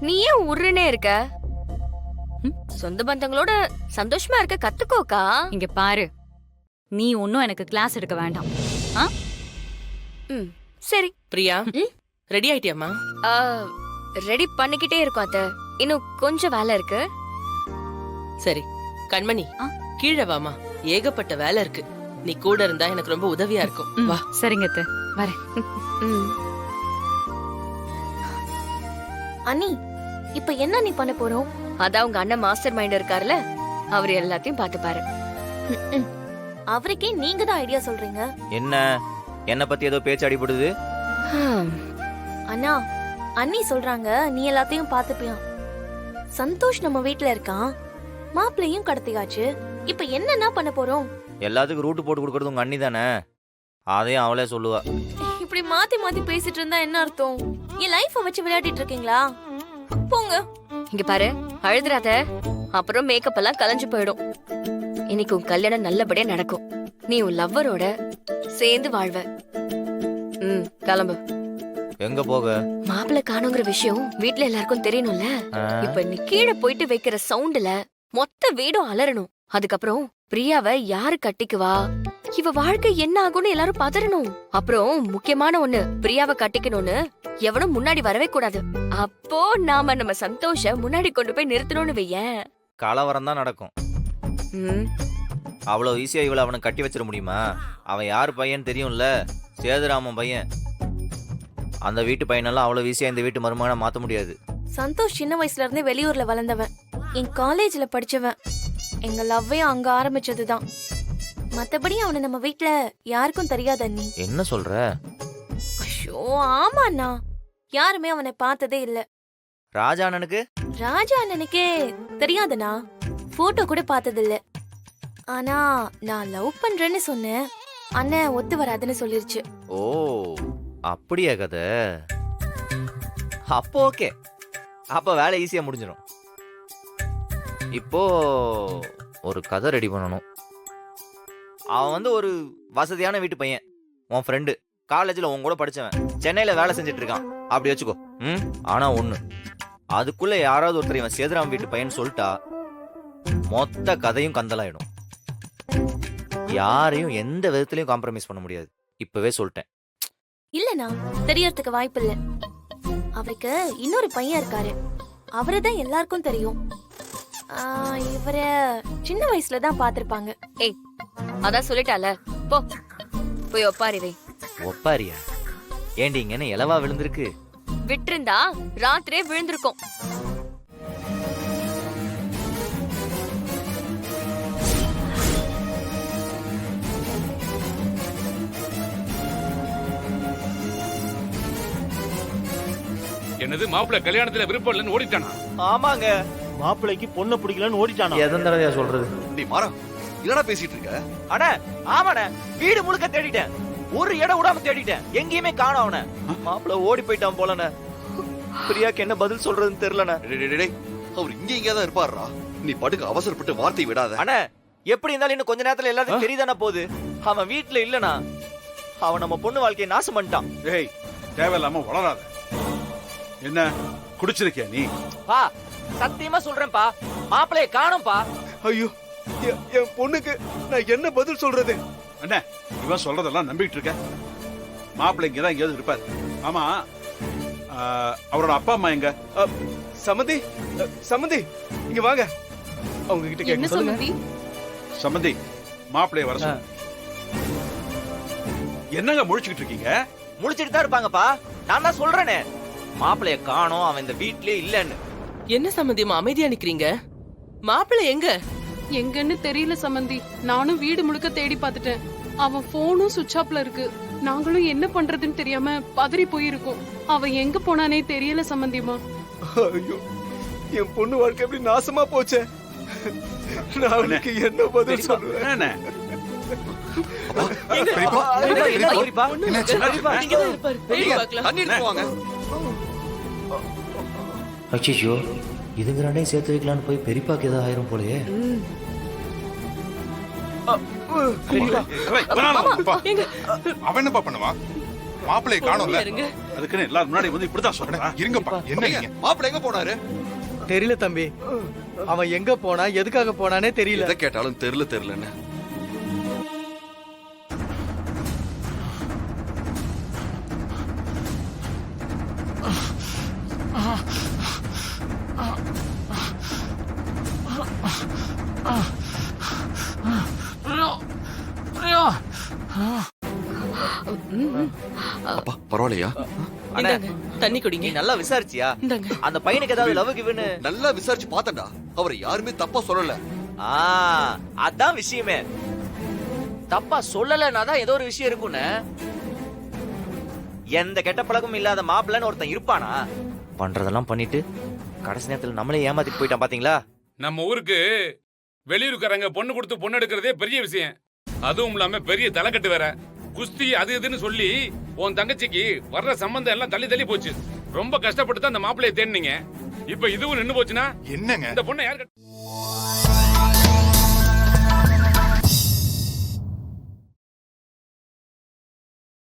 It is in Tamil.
நீ ஏன் உருன்னே இருக்க? சொந்த பந்தங்களோட சந்தோஷமா இருக்க கத்துக்கோக்கா. இங்க பாரு, நீ ஒன்னும் எனக்கு கிளாஸ் எடுக்க வேண்டாம். சரி பிரியா, ரெடி ஆயிட்டியாமா? ரெடி பண்ணிக்கிட்டே இருக்கோம் அத்தை. இன்னும் கொஞ்சம் வேலை இருக்கு. சரி கண்மணி, கீழே வாமா. ஏகப்பட்ட வேலை இருக்கு. நீ கூட இருந்தா எனக்கு ரொம்ப உதவியா இருக்கும். வா. சரிங்க அத்தை, வரேன். அண்ணி, இப்ப என்ன நீ பண்ண போறோம்? அதான் உங்க அண்ணன் மாஸ்டர் மைண்ட் இருக்காருல, அவர் எல்லாத்தையும் பாத்துப்பாரு. அவருக்கே நீங்க தான் ஐடியா சொல்றீங்க. என்ன பத்தி ஏதோ பேச்சு அடிபடுது. அண்ணா, அண்ணி சொல்றாங்க நீ எல்லாத்தையும் பாத்துப்பியா. சந்தோஷ் நம்ம வீட்ல இருக்கான், மாப்பிள்ளையும் கடத்தியாச்சு. இப்ப என்னன்னா பண்ண போறோம்? எல்லாத்துக்கும் ரூட் போட்டு கொடுக்கறது உங்க அண்ணி தானே, அதையும் அவளே சொல்லுவா. இப்படி மாத்தி மாத்தி பேசிட்டு இருந்தா என்ன அர்த்தம்? என் லைஃப வச்சு விளையாடிட்டு இருக்கீங்களா? போங்க. இங்க பாரு, அழுதுறாத. அப்புறம் மேக்கப் எல்லாம் கலைஞ்சு போயிடும். இன்னைக்கு உன் கல்யாணம் நல்லபடியா நடக்கும். நீ உன் லவ்வரோட சேர்ந்து வாழ்வ. கிளம்பு. எங்க போக? மாப்பிள்ளை காணுங்கிற விஷயம் வீட்ல எல்லாருக்கும் தெரியணும்ல. இப்ப நீ கீழே போயிட்டு வைக்கிற சவுண்ட்ல மொத்த வீடும் அலறணும். அதுக்கப்புறம் பிரியாவை யாரு கட்டிக்குவா, இவ வாழ்க்கை என்ன ஆகும்னு எல்லாரும் பதறணும். அப்புறம் முக்கியமான ஒண்ணு, பிரியாவை கட்டிக்கணும்னு எவனும் முன்னாடி வரவே கூடாது. அப்போ நாம நம்ம சந்தோஷ முன்னாடி கொண்டு போய் நிறுத்தணும்னு வையேன். கலவரம் தான் நடக்கும். அவ்வளவு ஈஸியா இவளை அவனை கட்டி வச்சிட முடியுமா? அவன் யாரு பையன் தெரியும்ல, சேதுராமன் பையன். அந்த வீட்டு பையனெல்லாம் அவ்வளவு ஈஸியா இந்த வீட்டு மருமகனை மாத்த முடியாது. சந்தோஷ் சின்ன வயசுல இருந்தே வெளியூர்ல வளர்ந்தவன், என் காலேஜ்ல படிச்சவன். எங்க லவ்வையும் அங்க ஆரம்பிச்சதுதான். மத்தபடி அவனை நம்ம வீட்ல யாருக்கும் தெரியாது அண்ணி. என்ன சொல்ற? ஐயோ ஆமா அண்ணா, யாருமே அவனை பார்த்ததே இல்ல. ராஜா அண்ணனுக்கு? ராஜா அண்ணனுக்கே தெரியாதுண்ணா, போட்டோ கூட பார்த்தது இல்ல. ஆனா நான் லவ் பண்றேன்னு சொன்னேன், அண்ணன் ஒத்து வராதுன்னு சொல்லிருச்சு. ஓ அப்படியா கதை? அப்போ ஓகே, அப்ப வேலை ஈஸியா முடிஞ்சிடும். இப்போ ஒரு கதை ரெடி பண்ணணும். அவன் ஒரு வசதியான வீட்டு பையன், உன் ஃப்ரெண்டு, காலேஜ்ல உன் கூட படிச்சவன், சென்னையில வேலை செஞ்சுட்டு இருக்கான் அப்படி வச்சுக்கோ. ஆனா ஒண்ணு, அதுக்குள்ள யாராவது ஒருத்தர் இவன் சேதுராம் வீட்டு பையன் சொல்லிட்டா மொத்த கதையும் கந்தலாயிடும். யாரையும் எந்த விதத்திலையும் காம்ப்ரமைஸ் பண்ண முடியாது. இப்பவே சொல்லிட்டேன். இல்லனா தெரியறதுக்கு வாய்ப்பு இல்ல. அவருக்கு இன்னொரு பையன் இருக்காரு, அவரைதான் எல்லாருக்கும் தெரியும். இவர சின்ன வயசுல தான் பாத்திருப்பாங்க. ஏய், அதான் சொல்லிட்டால, போ போய் ஒப்பாரி வை. ஒப்பாரியா? ஏண்டி இங்க இலவா விழுந்திருக்கு? விட்டிருந்தா ராத்திரே விழுந்திருக்கும். என்னது, மாப்பிள்ளை கல்யாணத்துல விருப்பம் இல்லைன்னு ஓடிட்டானா? ஆமாங்க, மாப்பிள்ளைக்கு பொண்ணு பிடிக்கலன்னு ஓடிட்டானா? எதன் தடவையா சொல்றது? நீ மாறா, என்னடா பேசிட்டு இருக்க? அண்ணா ஆமாண்ணே, வீடு முழுக்க தேடிட்டேன், ஒரு இடம் விடாம தேடிட்டேன், எங்கேயுமே காணோம் அவனை. மாப்பிள்ள ஓடி போயிட்டான் போலண்ணே. பிரியாக்கு என்ன பதில் சொல்றதுன்னு தெரியலண்ணே. அவர் இங்க இங்கதான் இருப்பாருடா, நீ படுக்க அவசரப்பட்டு வார்த்தை விடாத. அண்ணா எப்படி இருந்தாலும் இன்னும் கொஞ்ச நேரத்துல எல்லாத்தையும் தெரியுதானே போகுது. அவன் வீட்டுல இல்லனா, அவன் நம்ம பொண்ணு வாழ்க்கையை நாசம் பண்ணிட்டான். ஏய், தேவையில்லாம வளராத. என்ன குடிச்சிருக்கியா நீ? பா சத்தியமா சொல்றேன்பா, மாப்பிளைய காணோம்பா. ஐயோ, என் பொண்ணுக்கு நான் என்ன பதில் சொல்றது? அண்ணா, இவன் சொல்றதெல்லாம் நம்பிட்டு இருக்க. மாப்பிள்ளை இங்கதான் எங்கேயாவது இருப்பார். ஆமா, அவரோட அப்பா அம்மா எங்க? சமந்தி, சமந்தி இங்க வாங்க, அவங்க கிட்ட கேட்க சொல்லுங்க. சம்பந்தி, மாப்பிள்ளைய வர சொல்லு. என்னங்க முழிச்சுக்கிட்டு இருக்கீங்க? முழிச்சிட்டு தான் இருப்பாங்கப்பா, நான் தான் சொல்றேனே, மாப்பிளைய காணோம், அவன் இந்த வீட்லயே இல்லன்னு. என்ன சம்பந்தியமா அமைதியா நிக்கிறீங்க? மாப்பிள்ளை எங்க? எங்கன்னு தெரியல சம்பந்தி. நானும் வீடு முழுக்க தேடி பார்த்துட்டேன், அவன் போனும் சுவிட்ச் ஆப்ல இருக்கு. நாங்களும் என்ன பண்றதுன்னு தெரியாம பதறி போயிருக்கோம். அவன் எங்க போனானே தெரியல சம்பந்தியமா. ஐயோ, என் பொண்ணு வாழ்க்கை எப்படி நாசமா போச்சே. நான் அவனுக்கு என்ன பதில் சொல்லுவேன்? அச்சோ, இதுங்க ரெண்டையும் சேர்த்து வைக்கலான்னு போய் பெரியப்பாக்கு ஏதாவது ஆயிரும் போலயே. அவன் என்னப்பா பண்ணுவான்? மாப்பிள்ளையை காணோம்ல. இருங்க. அதுக்குன்னு எல்லாரும் முன்னாடி வந்து இப்படிதான் சொல்றா? இருங்கப்பா, என்ன நீங்க? மாப்பிள்ளை எங்க போனாரு? தெரியல தம்பி. அவன் எங்க போனா எதுக்காக போனானே தெரியல. எதை கேட்டாலும் தெரியலன்னு. அப்பா பரவாயில்லையா? அண்ணே, இந்தாங்க தண்ணி நீ குடிங்க. நல்லா விசாரிச்சியா? இந்தாங்க. அந்த பையனுக்கு ஏதாவது லவ் கிவ்னு? நல்லா விசாரிச்சு பார்த்தேன்டா. அவர் யாருமே தப்பா சொல்லல. அதான் விஷயமே. தப்பா சொல்லலன்னா தான் ஏதோ ஒரு விஷயம் இருக்கும்னு. எந்த கெட்ட பழக்கமும் இல்லாத மாப்பிள்ளைன்னு ஒருத்தன் இருப்பானா? பண்றதெல்லாம் பண்ணிட்டு கடைசி நேரத்துல நம்மளே ஏமாத்திட்டு போயிட்டான் பாத்தீங்களா? நம்ம ஊருக்கு வெளியூருக்காரங்க பொண்ணு கொடுத்து பொண்ணு எடுக்கிறதே பெரிய விஷயம். அதுவும் இல்லாம பெரிய தலைக்கட்டு வேற. குஸ்தி அது இதுன்னு சொல்லி உன் தங்கச்சிக்கு வர்ற சம்பந்தம் எல்லாம் தள்ளி தள்ளி போச்சு. ரொம்ப கஷ்டப்பட்டு தான் அந்த மாப்பிள்ளையை தேடினீங்க. இப்ப இதுவும் நின்னு போச்சுன்னா என்னங்க இந்த பொண்ணை யார்